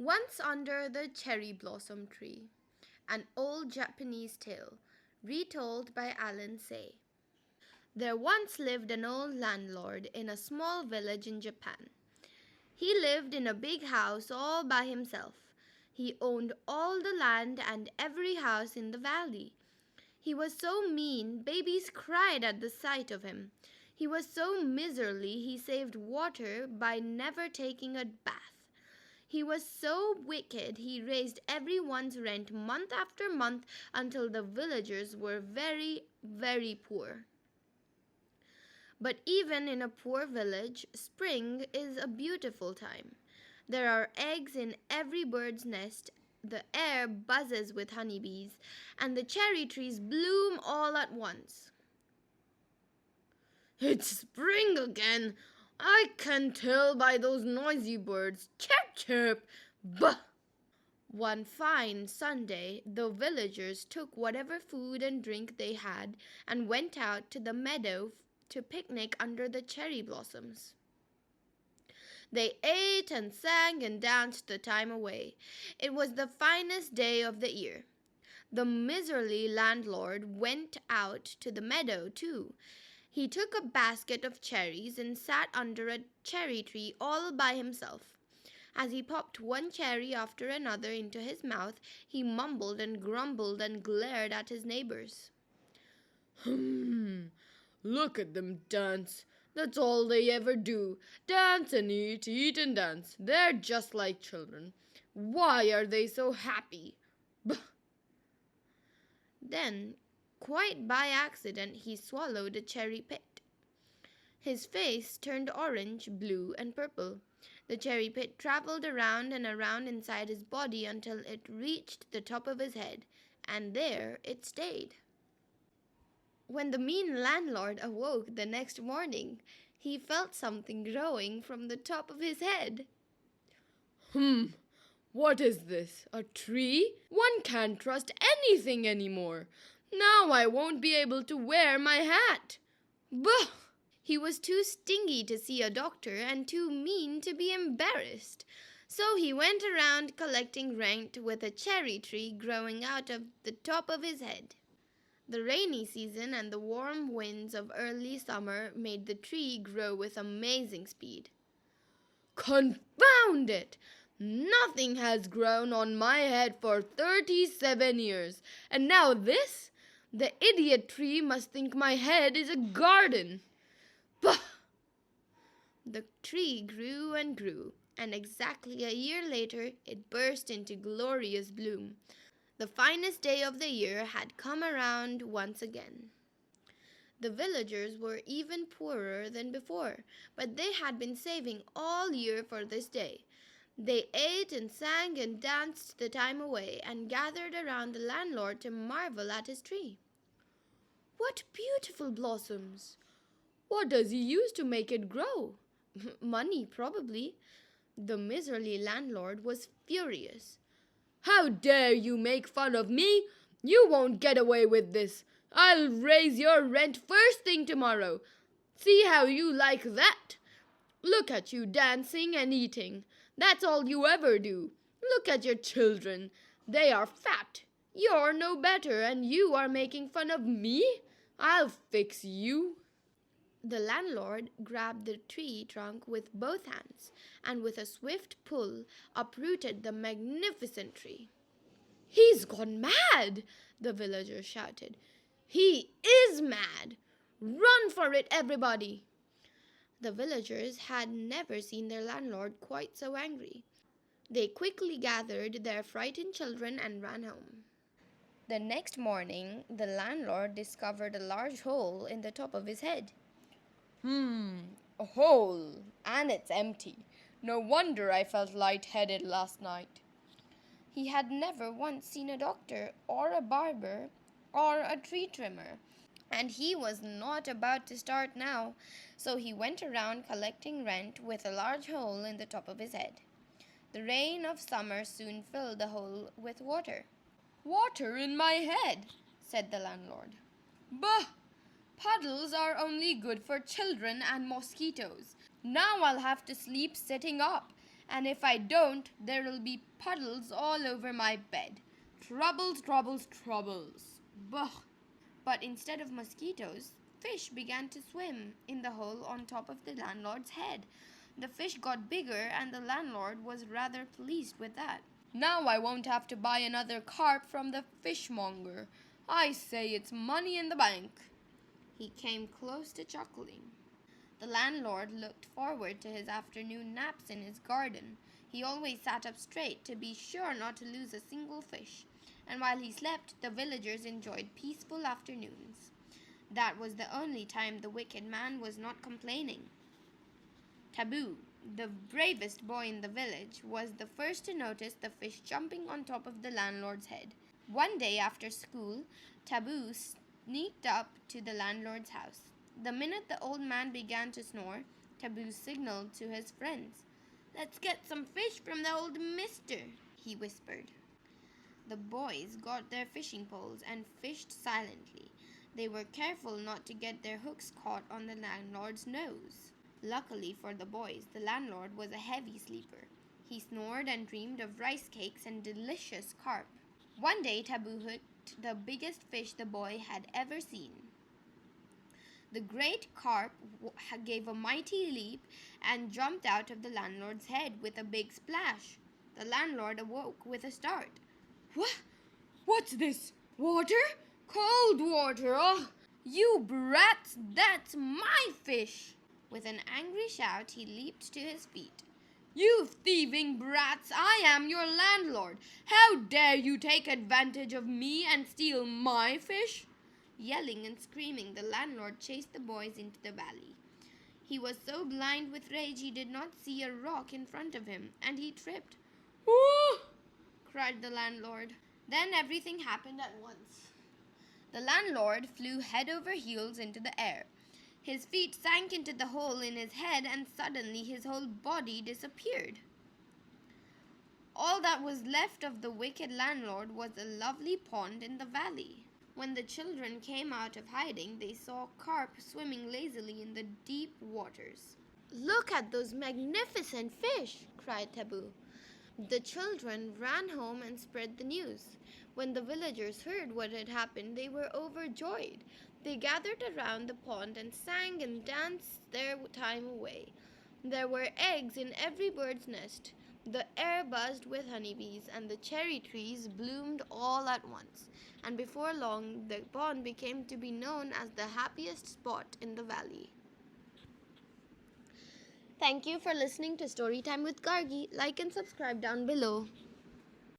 Once under the cherry blossom tree. An old Japanese tale, retold by Alan Say. There once lived an old landlord in a small village in Japan. He lived in a big house all by himself. He owned all the land and every house in the valley. He was so mean, babies cried at the sight of him. He was so miserly, he saved water by never taking a bath. He was so wicked, he raised everyone's rent month after month until the villagers were very, very poor. But even in a poor village, spring is a beautiful time. There are eggs in every bird's nest, the air buzzes with honeybees, and the cherry trees bloom all at once. It's spring again. I can tell by those noisy birds. Chirp, chirp. Bah! One fine Sunday, the villagers took whatever food and drink they had and went out to the meadow to picnic under the cherry blossoms. They ate and sang and danced the time away. It was the finest day of the year. The miserly landlord went out to the meadow, too. He took a basket of cherries and sat under a cherry tree all by himself. As he popped one cherry after another into his mouth, he mumbled and grumbled and glared at his neighbors. Look at them dance. That's all they ever do. Dance and eat and dance. They're just like children. Why are they so happy? Bah! Then, quite by accident, he swallowed a cherry pit. His face turned orange, blue, and purple. The cherry pit traveled around and around inside his body until it reached the top of his head, and there it stayed. When the mean landlord awoke the next morning, he felt something growing from the top of his head. What is this? A tree? One can't trust anything anymore. Now I won't be able to wear my hat. Bah! He was too stingy to see a doctor and too mean to be embarrassed. So he went around collecting rent with a cherry tree growing out of the top of his head. The rainy season and the warm winds of early summer made the tree grow with amazing speed. Confound it! Nothing has grown on my head for 37 years, and now this? The idiot tree must think my head is a garden. Bah! The tree grew and grew, and exactly a year later it burst into glorious bloom. The finest day of the year had come around once again. The villagers were even poorer than before, but they had been saving all year for this day. They ate and sang and danced the time away and gathered around the landlord to marvel at his tree. What beautiful blossoms! What does he use to make it grow? Money, probably. The miserly landlord was furious. How dare you make fun of me? You won't get away with this. I'll raise your rent first thing tomorrow. See how you like that? Look at you dancing and eating. That's all you ever do. Look at your children. They are fat. You're no better, and you are making fun of me? I'll fix you. The landlord grabbed the tree trunk with both hands and with a swift pull uprooted the magnificent tree. He's gone mad, the villagers shouted. He is mad! Run for it, everybody! The villagers had never seen their landlord quite so angry. They quickly gathered their frightened children and ran home. The next morning, the landlord discovered a large hole in the top of his head. A hole, and it's empty. No wonder I felt light-headed last night. He had never once seen a doctor or a barber or a tree trimmer, and he was not about to start now, so he went around collecting rent with a large hole in the top of his head. The rain of summer soon filled the hole with water. Water in my head, said the landlord. Bah! Puddles are only good for children and mosquitoes. Now I'll have to sleep sitting up, And if I don't, there will be puddles all over my bed. Troubles, troubles, troubles. Bah! But instead of mosquitoes, fish began to swim in the hole on top of the landlord's head. The fish got bigger, and the landlord was rather pleased with that. Now I won't have to buy another carp from the fishmonger. I say it's money in the bank. He came close to chuckling. The landlord looked forward to his afternoon naps in his garden. He always sat up straight to be sure not to lose a single fish, and while he slept, the villagers enjoyed peaceful afternoons. That was the only time the wicked man was not complaining. Taboo, the bravest boy in the village, was the first to notice the fish jumping on top of the landlord's head. One day after school, Taboo sneaked up to the landlord's house. The minute the old man began to snore, Taboo signaled to his friends. "Let's get some fish from the old mister," he whispered. The boys got their fishing poles and fished silently. They were careful not to get their hooks caught on the landlord's nose. Luckily for the boys, the landlord was a heavy sleeper. He snored and dreamed of rice cakes and delicious carp. One day, Taboo hooked the biggest fish the boy had ever seen. The great carp gave a mighty leap and jumped out of the landlord's head with a big splash. The landlord awoke with a start. What's this? Water? Cold water! Oh, you brats! That's my fish!" With an angry shout, he leaped to his feet. "You thieving brats! I am your landlord! How dare you take advantage of me and steal my fish?" Yelling and screaming, the landlord chased the boys into the valley. He was so blind with rage he did not see a rock in front of him, and he tripped. "Woo!" cried the landlord. Then everything happened at once. The landlord flew head over heels into the air. His feet sank into the hole in his head, and suddenly his whole body disappeared. All that was left of the wicked landlord was a lovely pond in the valley. When the children came out of hiding, they saw carp swimming lazily in the deep waters. "Look at those magnificent fish!" cried Taboo. The children ran home and spread the news. When the villagers heard what had happened, they were overjoyed. They gathered around the pond and sang and danced their time away. There were eggs in every bird's nest. The air buzzed with honeybees, and the cherry trees bloomed all at once. And before long, the pond became to be known as the happiest spot in the valley. Thank you for listening to Storytime with Gargi. Like and subscribe down below.